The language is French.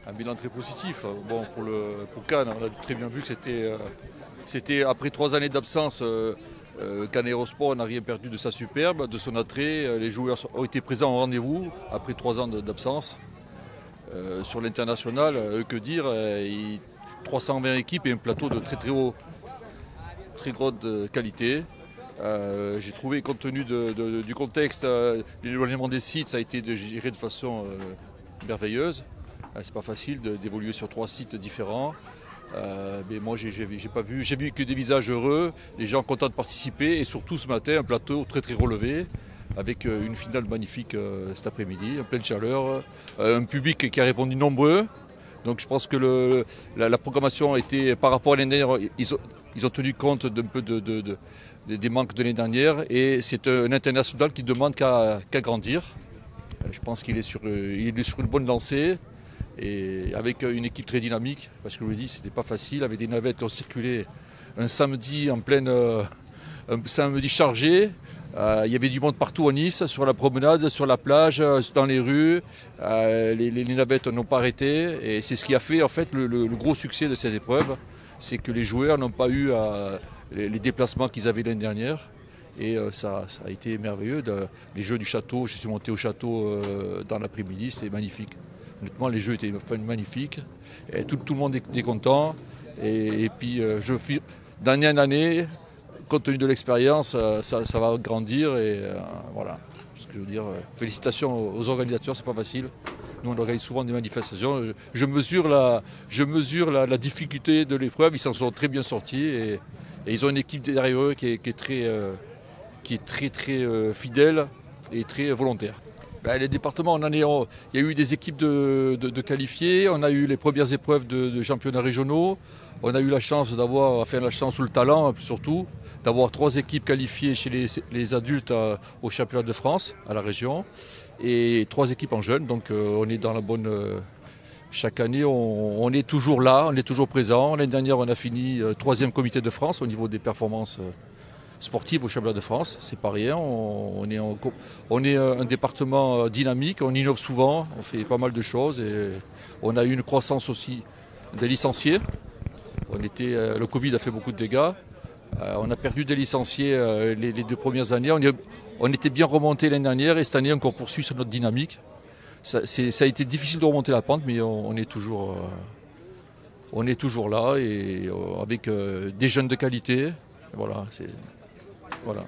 Un bilan très positif. Bon, pour Cannes, on a très bien vu que c'était après 3 années d'absence. Cannes Aérosport n'a rien perdu de sa superbe, de son attrait. Les joueurs ont été présents au rendez-vous après 3 ans d'absence. Sur l'international, que dire 320 équipes et un plateau de très grande qualité. J'ai trouvé, compte tenu du contexte, l'éloignement des sites, ça a été géré de façon merveilleuse. C'est pas facile d'évoluer sur 3 sites différents. Mais moi, j'ai vu que des visages heureux, des gens contents de participer, et surtout ce matin, un plateau très relevé, avec une finale magnifique cet après-midi, en pleine chaleur, un public qui a répondu nombreux. Donc je pense que la programmation a été, par rapport à l'année dernière, ils ont tenu compte d'un peu des manques de l'année dernière, et c'est un international qui ne demande qu'à grandir. Je pense qu'il est sur une bonne lancée. Et avec une équipe très dynamique, parce que je vous le dis, c'était pas facile, avec des navettes qui ont circulé un samedi un samedi chargé. Il y avait du monde partout à Nice, sur la promenade, sur la plage, dans les rues. Les navettes n'ont pas arrêté, et c'est ce qui a fait en fait le gros succès de cette épreuve, c'est que les joueurs n'ont pas eu les déplacements qu'ils avaient l'année dernière. Et ça a été merveilleux. Les jeux du château, je suis monté au château dans l'après-midi, c'était magnifique. Honnêtement, les jeux étaient magnifiques. Et tout le monde est content. Et puis, d'année en année, compte tenu de l'expérience, ça va grandir. Et voilà. Ce que je veux dire, félicitations aux organisateurs, c'est pas facile. Nous, on organise souvent des manifestations. Je mesure la difficulté de l'épreuve. Ils s'en sont très bien sortis. Et ils ont une équipe derrière eux qui est très fidèle et très volontaire. Les départements, il y a eu des équipes de qualifiés, on a eu les premières épreuves de championnats régionaux, on a eu la chance ou le talent surtout, d'avoir 3 équipes qualifiées chez les adultes au championnat de France, à la région, et 3 équipes en jeunes, donc on est dans la bonne... chaque année, on est toujours là, on est toujours présent. L'année dernière, on a fini 3e comité de France au niveau des performances sportive au championnat de France, c'est pas rien. On est un département dynamique, on innove souvent, on fait pas mal de choses, et on a eu une croissance aussi des licenciés. Le Covid a fait beaucoup de dégâts. On a perdu des licenciés les 2 premières années. On était bien remonté l'année dernière, et cette année on poursuit sur notre dynamique. Ça a été difficile de remonter la pente, mais on est toujours là, et avec des jeunes de qualité. Voilà.